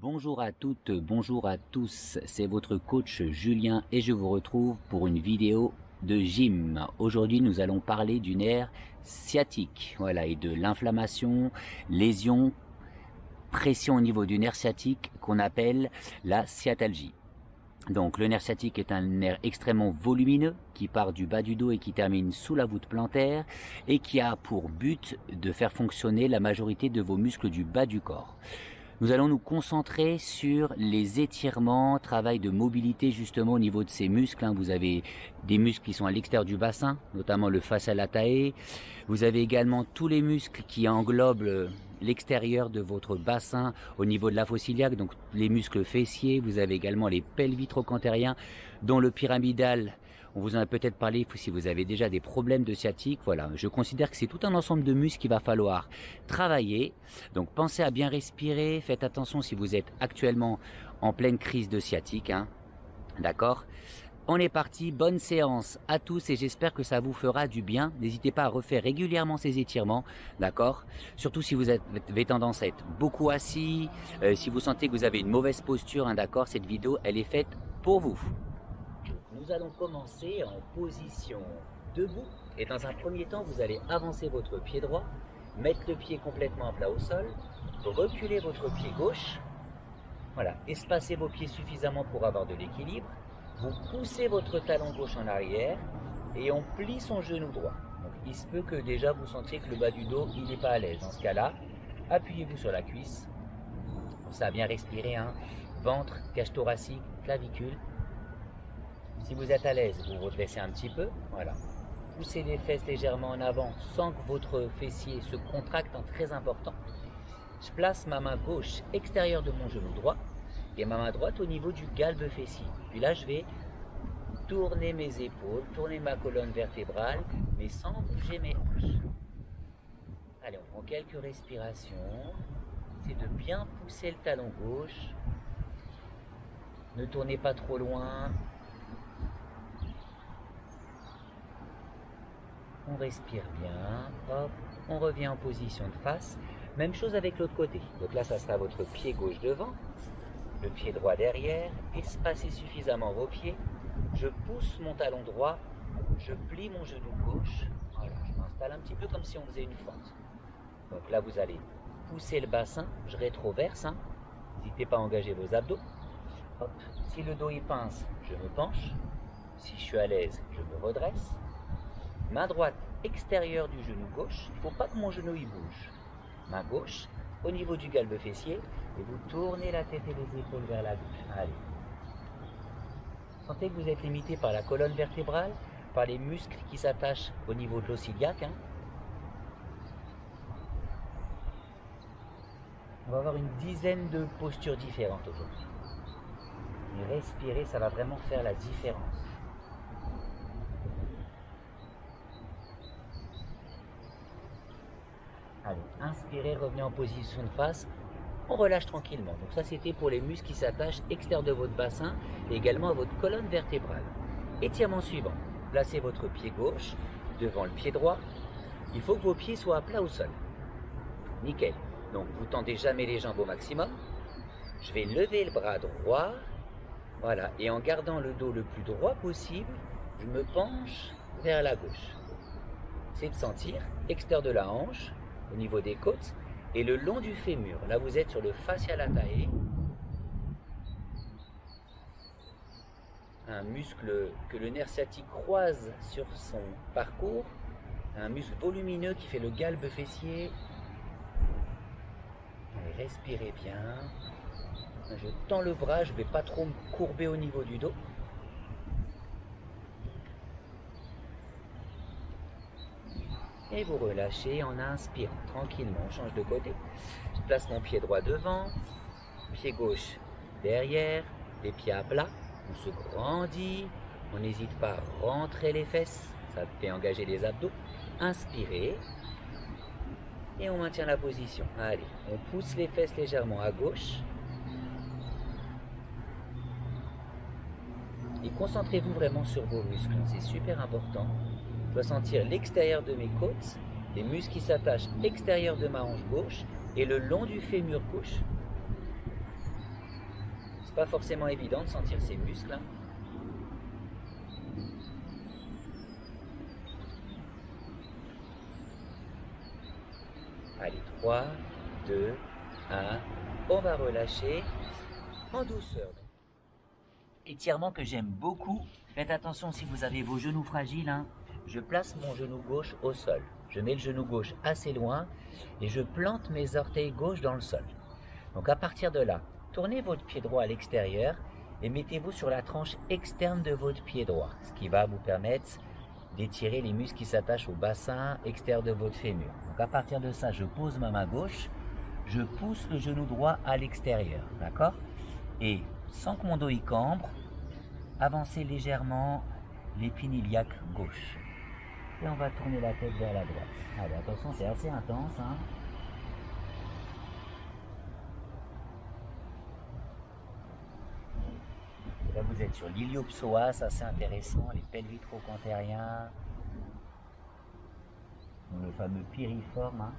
Bonjour à toutes, bonjour à tous, c'est votre coach Julien et je vous retrouve pour une vidéo de gym. Aujourd'hui nous allons parler du nerf sciatique, voilà, et de l'inflammation, lésion, pression au niveau du nerf sciatique qu'on appelle la sciatalgie. Donc le nerf sciatique est un nerf extrêmement volumineux qui part du bas du dos et qui termine sous la voûte plantaire et qui a pour but de faire fonctionner la majorité de vos muscles du bas du corps. Nous allons nous concentrer sur les étirements, travail de mobilité justement au niveau de ces muscles. Vous avez des muscles qui sont à l'extérieur du bassin, notamment le fascia latae. Vous avez également tous les muscles qui englobent l'extérieur de votre bassin au niveau de la fosse iliaque, donc les muscles fessiers. Vous avez également les pelvitrocantériens, dont le pyramidal. On vous en a peut-être parlé si vous avez déjà des problèmes de sciatique. Voilà, je considère que c'est tout un ensemble de muscles qu'il va falloir travailler. Donc pensez à bien respirer, faites attention si vous êtes actuellement en pleine crise de sciatique. D'accord ? On est parti, bonne séance à tous et j'espère que ça vous fera du bien. N'hésitez pas à refaire régulièrement ces étirements, d'accord ? Surtout si vous avez tendance à être beaucoup assis, si vous sentez que vous avez une mauvaise posture, d'accord ? Cette vidéo, elle est faite pour vous. Nous allons commencer en position debout et dans un premier temps, vous allez avancer votre pied droit, mettre le pied complètement à plat au sol, reculer votre pied gauche, voilà, espacez vos pieds suffisamment pour avoir de l'équilibre, vous poussez votre talon gauche en arrière et on plie son genou droit. Donc, il se peut que déjà vous sentiez que le bas du dos, il n'est pas à l'aise. Dans ce cas-là, appuyez-vous sur la cuisse, ça a bien respiré, ventre, cage thoracique, clavicule. Si vous êtes à l'aise, vous redressez un petit peu, voilà. Poussez les fesses légèrement en avant sans que votre fessier se contracte, très important. Je place ma main gauche extérieure de mon genou droit et ma main droite au niveau du galbe fessier. Puis là, je vais tourner mes épaules, tourner ma colonne vertébrale, mais sans bouger mes hanches. Allez, on prend quelques respirations. C'est de bien pousser le talon gauche. Ne tournez pas trop loin. On respire bien, hop, on revient en position de face. Même chose avec l'autre côté. Donc là, ça sera votre pied gauche devant, le pied droit derrière. Espacez suffisamment vos pieds. Je pousse mon talon droit, je plie mon genou gauche. Voilà, je m'installe un petit peu comme si on faisait une fente. Donc là, vous allez pousser le bassin, je rétroverse. N'hésitez pas à engager vos abdos. Hop. Si le dos y pince, je me penche. Si je suis à l'aise, je me redresse. Main droite extérieure du genou gauche, il ne faut pas que mon genou y bouge. Main gauche au niveau du galbe fessier et vous tournez la tête et les épaules vers la gauche. Allez. Sentez que vous êtes limité par la colonne vertébrale, par les muscles qui s'attachent au niveau de l'os iliaque. On va avoir une dizaine de postures différentes aujourd'hui. Et respirer, ça va vraiment faire la différence. Allez, inspirez, revenez en position de face, on relâche tranquillement. Donc ça c'était pour les muscles qui s'attachent extérieur de votre bassin et également à votre colonne vertébrale. Étirement suivant, placez votre pied gauche devant le pied droit. Il faut que vos pieds soient à plat au sol. Nickel. Donc vous tendez jamais les jambes au maximum. Je vais lever le bras droit, voilà, et en gardant le dos le plus droit possible, je me penche vers la gauche. C'est de sentir extérieur de la hanche, au niveau des côtes et le long du fémur. Là, vous êtes sur le fascia latae, un muscle que le nerf sciatique croise sur son parcours, un muscle volumineux qui fait le galbe fessier. Allez, respirez bien. Je tends le bras, je ne vais pas trop me courber au niveau du dos. Et vous relâchez en inspirant tranquillement. On change de côté. Je place mon pied droit devant, pied gauche derrière, les pieds à plat. On se grandit. On n'hésite pas à rentrer les fesses. Ça fait engager les abdos. Inspirez. Et on maintient la position. Allez, on pousse les fesses légèrement à gauche. Et concentrez-vous vraiment sur vos muscles. C'est super important. Je dois sentir l'extérieur de mes côtes, les muscles qui s'attachent extérieur de ma hanche gauche et le long du fémur gauche. C'est pas forcément évident de sentir ses muscles. Hein. Allez, 3, 2, 1. On va relâcher en douceur. Étirement que j'aime beaucoup. Faites attention si vous avez vos genoux fragiles. Hein. Je place mon genou gauche au sol. Je mets le genou gauche assez loin et je plante mes orteils gauche dans le sol. Donc à partir de là, tournez votre pied droit à l'extérieur et mettez-vous sur la tranche externe de votre pied droit, ce qui va vous permettre d'étirer les muscles qui s'attachent au bassin extérieur de votre fémur. Donc à partir de ça, je pose ma main gauche, je pousse le genou droit à l'extérieur, d'accord? Et sans que mon dos y cambre, avancez légèrement l'épine iliaque gauche. Et on va tourner la tête vers la droite. Allez, attention, c'est assez intense, hein. Là, vous êtes sur l'iliopsoas, assez intéressant, les pelvitroquantériens, le fameux piriforme. Hein.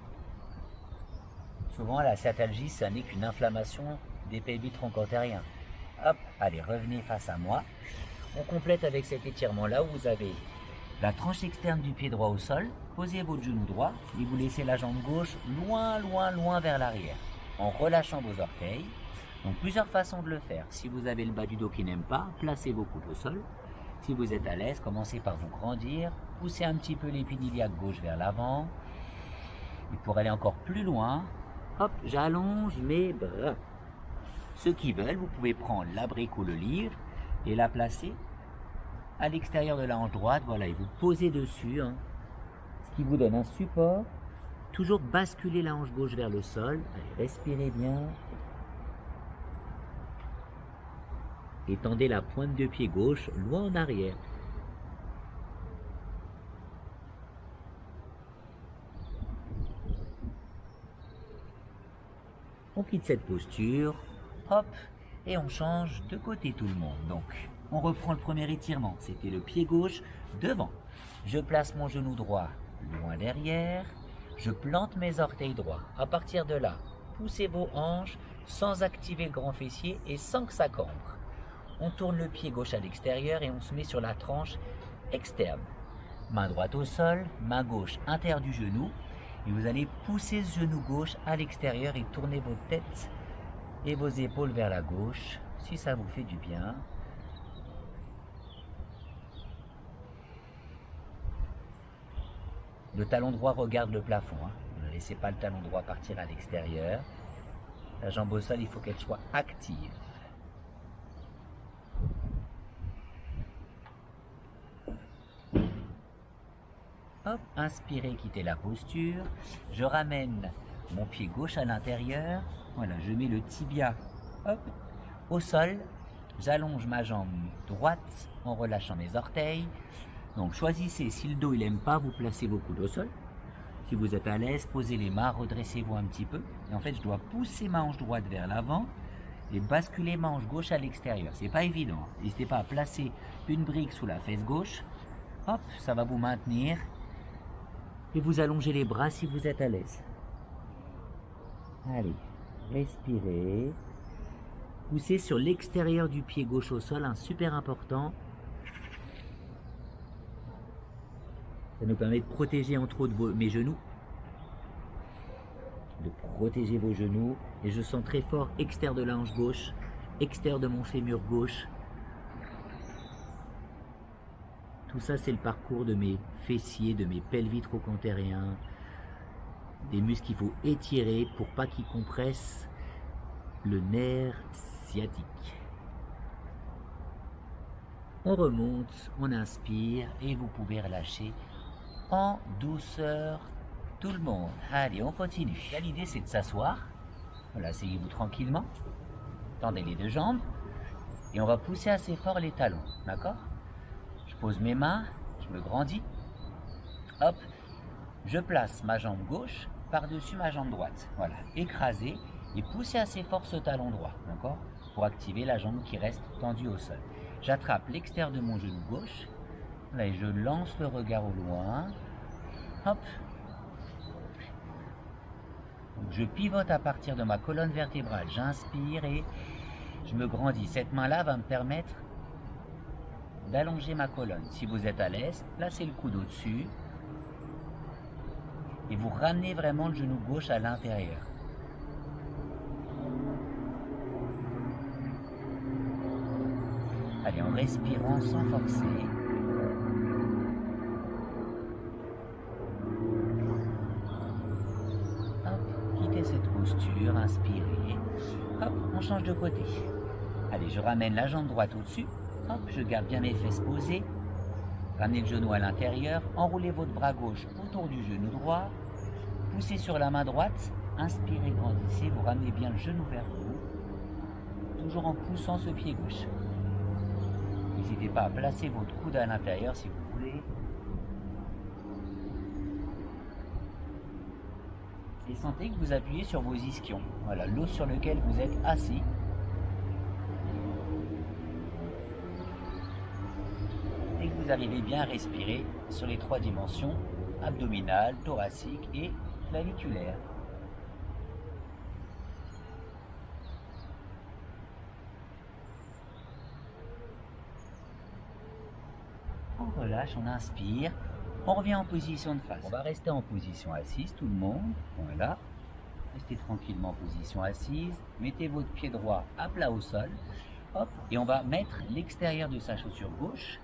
Souvent, la sciatalgie, ça n'est qu'une inflammation des pelvitroquantériens. Hop, allez, revenez face à moi. On complète avec cet étirement-là où vous avez la tranche externe du pied droit au sol. Posez votre genou droit et vous laissez la jambe gauche loin, loin, loin vers l'arrière en relâchant vos orteils. Donc plusieurs façons de le faire. Si vous avez le bas du dos qui n'aime pas, placez vos coudes au sol. Si vous êtes à l'aise, commencez par vous grandir. Poussez un petit peu l'épine iliaque gauche vers l'avant. Et pour aller encore plus loin, hop, j'allonge mes bras. Ceux qui veulent, vous pouvez prendre la brique ou le livre et la placer à l'extérieur de la hanche droite. Voilà, et vous posez dessus, hein, ce qui vous donne un support. Toujours basculer la hanche gauche vers le sol. Allez, respirez bien. Étendez la pointe de pied gauche loin en arrière. On quitte cette posture, hop, et on change de côté tout le monde. Donc, on reprend le premier étirement. C'était le pied gauche devant. Je place mon genou droit loin derrière. Je plante mes orteils droits. À partir de là, poussez vos hanches sans activer le grand fessier et sans que ça cambre. On tourne le pied gauche à l'extérieur et on se met sur la tranche externe. Main droite au sol, main gauche interne du genou. Et vous allez pousser ce genou gauche à l'extérieur et tourner votre tête et vos épaules vers la gauche, si ça vous fait du bien. Le talon droit regarde le plafond. Hein. Ne laissez pas le talon droit partir à l'extérieur. La jambe au sol, il faut qu'elle soit active. Hop, inspirez, quittez la posture. Je ramène mon pied gauche à l'intérieur. Voilà, je mets le tibia, hop, au sol. J'allonge ma jambe droite en relâchant mes orteils. Donc choisissez, si le dos il n'aime pas, vous placez vos coudes au sol. Si vous êtes à l'aise, posez les mains, redressez-vous un petit peu. Et en fait, je dois pousser ma hanche droite vers l'avant et basculer ma hanche gauche à l'extérieur. C'est pas évident. N'hésitez pas à placer une brique sous la fesse gauche. Hop, ça va vous maintenir. Et vous allongez les bras si vous êtes à l'aise. Allez, respirez. Poussez sur l'extérieur du pied gauche au sol, super important. Ça nous permet de protéger entre autres mes genoux. De protéger vos genoux. Et je sens très fort extérieur de la hanche gauche, extérieur de mon fémur gauche. Tout ça, c'est le parcours de mes fessiers, de mes pelvitroquantériens, des muscles qu'il faut étirer pour pas qu'ils compressent le nerf sciatique. On remonte, on inspire et vous pouvez relâcher en douceur tout le monde. Allez, on continue. Là, l'idée, c'est de s'asseoir. Voilà, asseyez-vous tranquillement. Tendez les deux jambes et on va pousser assez fort les talons, d'accord ? Je pose mes mains, je me grandis, hop, je place ma jambe gauche par-dessus ma jambe droite, voilà, écrasez et poussez assez fort ce talon droit, d'accord, pour activer la jambe qui reste tendue au sol. J'attrape l'extérieur de mon genou gauche, là, et je lance le regard au loin, hop, donc, je pivote à partir de ma colonne vertébrale, j'inspire et je me grandis. Cette main-là va me permettre d'allonger ma colonne. Si vous êtes à l'aise, placez le coude au-dessus et vous ramenez vraiment le genou gauche à l'intérieur. Allez, en respirant sans forcer. Hop, quittez cette posture, inspirez. Hop, on change de côté. Allez, je ramène la jambe droite au-dessus. Hop, je garde bien mes fesses posées. Ramenez le genou à l'intérieur. Enroulez votre bras gauche autour du genou droit. Poussez sur la main droite. Inspirez, grandissez. Vous ramenez bien le genou vers vous. Toujours en poussant ce pied gauche. N'hésitez pas à placer votre coude à l'intérieur si vous voulez. Et sentez que vous appuyez sur vos ischions. Voilà, l'os sur lequel vous êtes assis. Et que vous arrivez bien à respirer sur les 3 dimensions, abdominale, thoracique et claviculaire. On relâche, on inspire, on revient en position de face. On va rester en position assise, tout le monde. Voilà. Restez tranquillement en position assise. Mettez votre pied droit à plat au sol. Hop, et on va mettre l'extérieur de sa chaussure gauche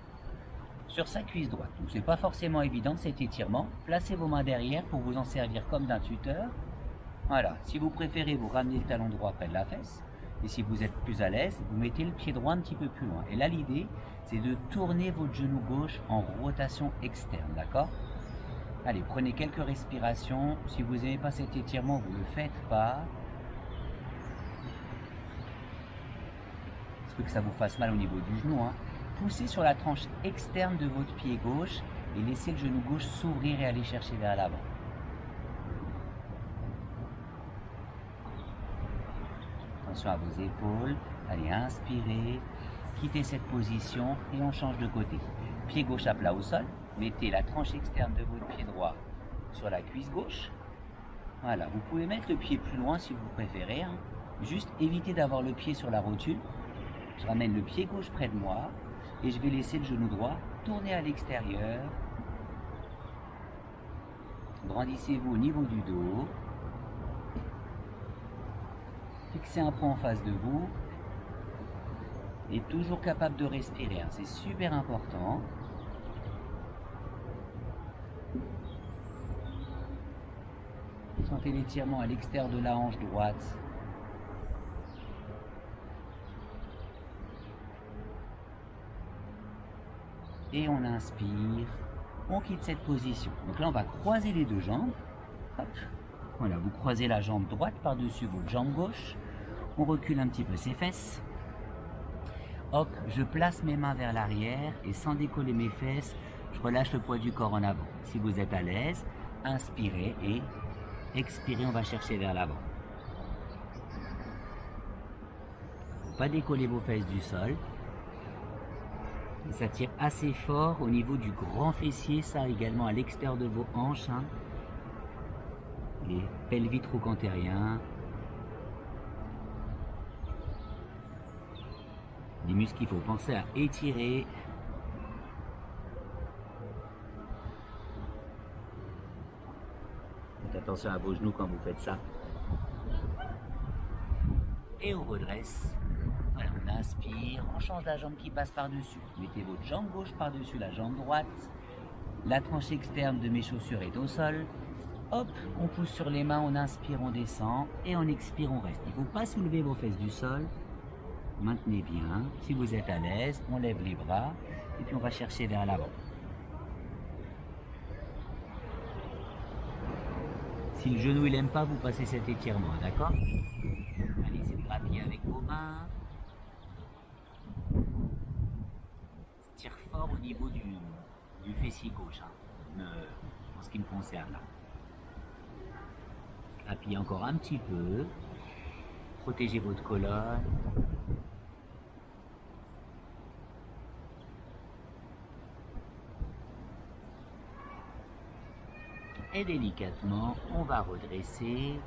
sur sa cuisse droite. Donc c'est pas forcément évident cet étirement. Placez vos mains derrière pour vous en servir comme d'un tuteur. Voilà. Si vous préférez, vous ramenez le talon droit près de la fesse. Et si vous êtes plus à l'aise, vous mettez le pied droit un petit peu plus loin. Et là, l'idée, c'est de tourner votre genou gauche en rotation externe, d'accord? Allez, prenez quelques respirations. Si vous n'aimez pas cet étirement, vous ne le faites pas. Il se peut que ça vous fasse mal au niveau du genou, hein. Poussez sur la tranche externe de votre pied gauche et laissez le genou gauche s'ouvrir et aller chercher vers l'avant. Attention à vos épaules. Allez, inspirez. Quittez cette position et on change de côté. Pied gauche à plat au sol. Mettez la tranche externe de votre pied droit sur la cuisse gauche. Voilà, vous pouvez mettre le pied plus loin si vous préférez, hein. Juste évitez d'avoir le pied sur la rotule. Je ramène le pied gauche près de moi et je vais laisser le genou droit tourner à l'extérieur. Grandissez-vous au niveau du dos. Fixez un point en face de vous. Et toujours capable de respirer, hein. C'est super important. Sentez l'étirement à l'extérieur de la hanche droite. Et on inspire, on quitte cette position. Donc là, on va croiser les deux jambes. Hop. Voilà, vous croisez la jambe droite par-dessus votre jambe gauche. On recule un petit peu ses fesses. Hop, je place mes mains vers l'arrière et sans décoller mes fesses, je relâche le poids du corps en avant. Si vous êtes à l'aise, inspirez et expirez, on va chercher vers l'avant. Faut pas décoller vos fesses du sol. Ça tire assez fort au niveau du grand fessier, ça également à l'extérieur de vos hanches, hein. Les pelvitrocantériens. Des muscles qu'il faut penser à étirer. Faites attention à vos genoux quand vous faites ça. Et on redresse. Voilà, on inspire, on change la jambe qui passe par-dessus. Mettez votre jambe gauche par-dessus la jambe droite. La tranche externe de mes chaussures est au sol. Hop, on pousse sur les mains, on inspire, on descend. Et on expire, on reste. Il ne faut pas soulever vos fesses du sol. Maintenez bien. Si vous êtes à l'aise, on lève les bras. Et puis on va chercher vers l'avant. Si le genou il n'aime pas, vous passez cet étirement, d'accord? Allez, c'est de grappiller avec vos mains. Tire fort au niveau du fessier gauche, hein, en ce qui me concerne. Appuyez encore un petit peu. Protégez votre colonne. Et délicatement, on va redresser.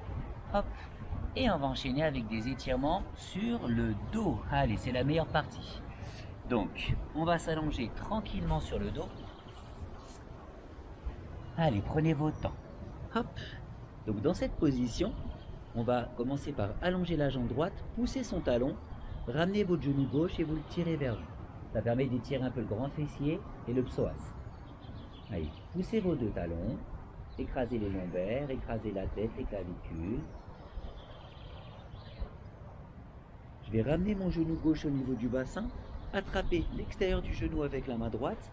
Hop. Et on va enchaîner avec des étirements sur le dos. Allez, c'est la meilleure partie. Donc, on va s'allonger tranquillement sur le dos. Allez, prenez votre temps. Hop. Donc dans cette position, on va commencer par allonger la jambe droite, pousser son talon, ramener votre genou gauche et vous le tirez vers vous. Ça permet d'étirer un peu le grand fessier et le psoas. Allez, poussez vos deux talons, écrasez les lombaires, écrasez la tête, les clavicules. Je vais ramener mon genou gauche au niveau du bassin, attraper l'extérieur du genou avec la main droite.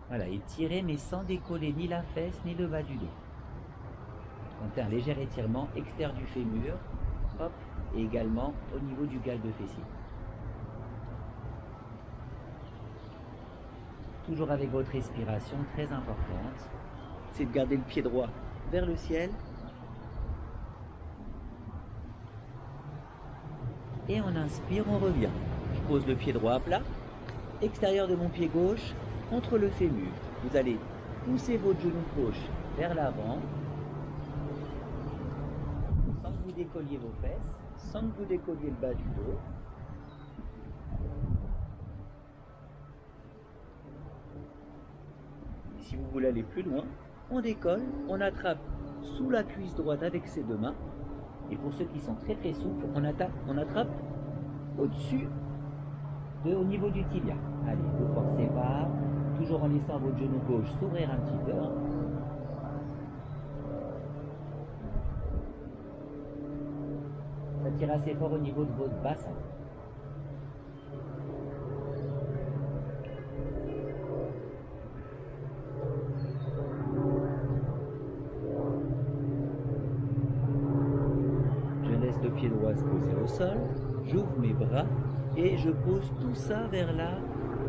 Voilà, et tirer mais sans décoller ni la fesse ni le bas du dos. Donc un léger étirement extérieur du fémur, hop, et également au niveau du galbe fessier. Toujours avec votre respiration très importante, c'est de garder le pied droit vers le ciel. Et on inspire, on revient. Je pose le pied droit à plat, extérieur de mon pied gauche, contre le fémur. Vous allez pousser votre genou gauche vers l'avant, sans que vous décolliez vos fesses, sans que vous décolliez le bas du dos. Et si vous voulez aller plus loin, on décolle, on attrape sous la cuisse droite avec ses deux mains. Et pour ceux qui sont très très souples, on attrape au-dessus, au niveau du tibia. Allez, ne forcez pas, toujours en laissant votre genou gauche s'ouvrir un petit peu. Ça tire assez fort au niveau de votre bassin. Je laisse le pied droit se poser au sol, j'ouvre mes bras et je pose tout ça vers la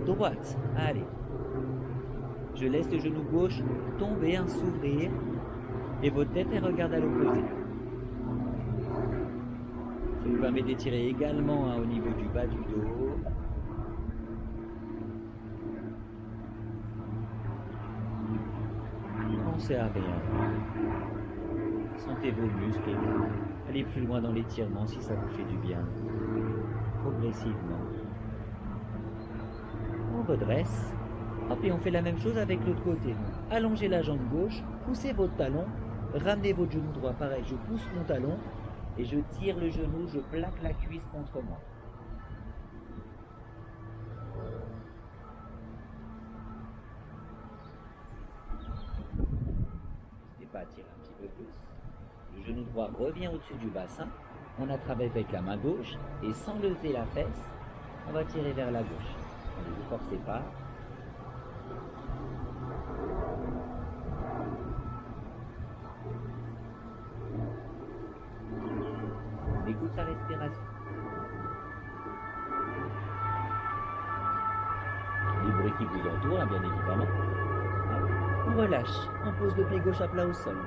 droite. Allez. Je laisse le genou gauche tomber, s'ouvrir et votre tête elle regarde à l'opposé. Ça vous permet d'étirer également au niveau du bas du dos. Pensez à rien. Sentez vos muscles. Allez plus loin dans l'étirement si ça vous fait du bien. Progressivement. On redresse. Hop, et on fait la même chose avec l'autre côté. Donc, allongez la jambe gauche, poussez votre talon, ramenez votre genou droit. Pareil, je pousse mon talon et je tire le genou, je plaque la cuisse contre moi. N'hésitez pas à tirer un petit peu plus. Le genou droit revient au-dessus du bassin. On attrape avec la main gauche et sans lever la fesse, on va tirer vers la gauche. Ne vous forcez pas. On écoute sa respiration. Les bruits qui vous entourent, bien évidemment. On relâche, on pose le pied gauche à plat au sol.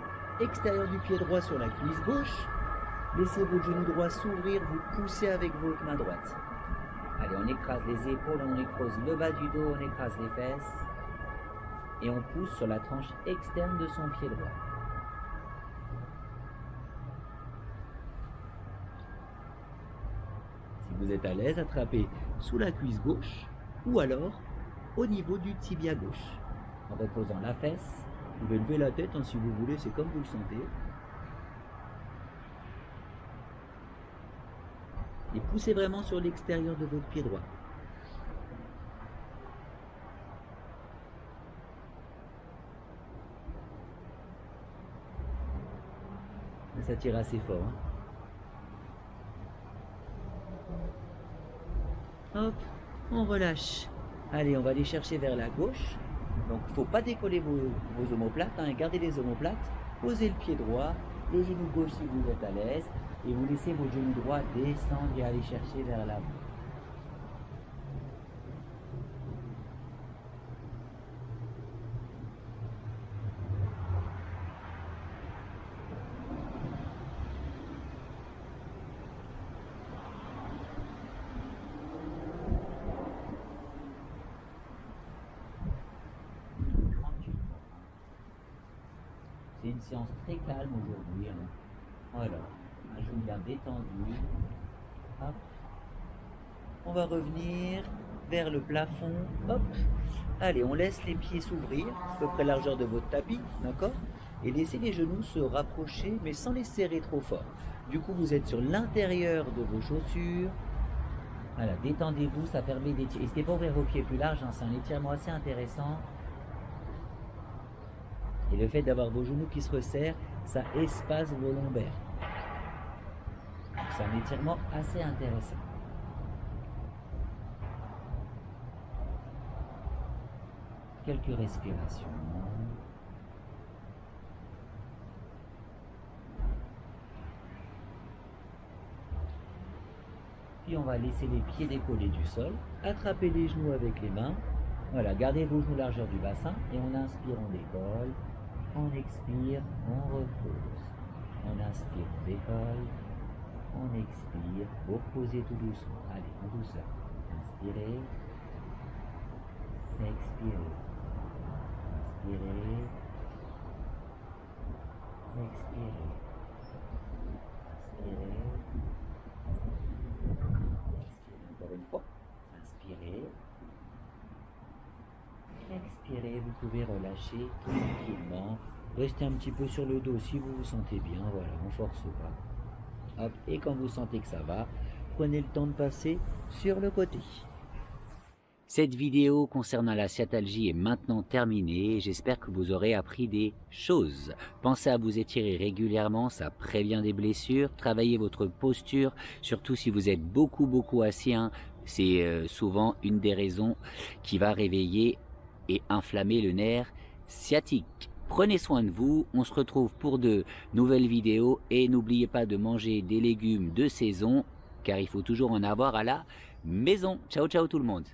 Extérieur du pied droit sur la cuisse gauche. Laissez votre genou droit s'ouvrir, vous poussez avec votre main droite. Allez, on écrase les épaules, on écrase le bas du dos, on écrase les fesses. Et on pousse sur la tranche externe de son pied droit. Si vous êtes à l'aise, attrapez sous la cuisse gauche ou alors au niveau du tibia gauche. En reposant la fesse, vous pouvez lever la tête si vous voulez, c'est comme vous le sentez. Et poussez vraiment sur l'extérieur de votre pied droit. Et ça tire assez fort. Hop, on relâche. Allez, on va aller chercher vers la gauche. Donc, il ne faut pas décoller vos omoplates, gardez les omoplates. Posez le pied droit, le genou gauche si vous êtes à l'aise. Et vous laissez votre genou droit descendre et aller chercher vers l'avant. C'est une séance très calme aujourd'hui. Voilà. genou bien détendu. Hop. On va revenir vers le plafond. Hop. Allez, on laisse les pieds s'ouvrir, à peu près largeur de votre tapis, d'accord? Et laissez les genoux se rapprocher, mais sans les serrer trop fort. Du coup, vous êtes sur l'intérieur de vos chaussures. Voilà, détendez-vous, ça permet d'étirer. N'hésitez pas à ouvrir vos pieds plus larges, hein, c'est un étirement assez intéressant. Et le fait d'avoir vos genoux qui se resserrent, ça espace vos lombaires. C'est un étirement assez intéressant. Quelques respirations. Puis on va laisser les pieds décollés du sol, attraper les genoux avec les mains. Voilà, gardez vos genoux largeur du bassin et on inspire, on décolle. On expire, on repose. On inspire, on décolle. On expire, vous reposez tout doucement. Allez, en douceur. Inspirez. Expirez. Inspirez. Expirez. Inspirez. Expirez encore une fois. Inspirez. Expirez, vous pouvez relâcher tranquillement. Restez un petit peu sur le dos si vous vous sentez bien. Voilà, on force pas. Hop, et quand vous sentez que ça va, prenez le temps de passer sur le côté. Cette vidéo concernant la sciatalgie est maintenant terminée. J'espère que vous aurez appris des choses. Pensez à vous étirer régulièrement, ça prévient des blessures. Travaillez votre posture, surtout si vous êtes beaucoup assis. Hein. C'est souvent une des raisons qui va réveiller et inflammer le nerf sciatique. Prenez soin de vous, on se retrouve pour de nouvelles vidéos et n'oubliez pas de manger des légumes de saison car il faut toujours en avoir à la maison. Ciao ciao tout le monde.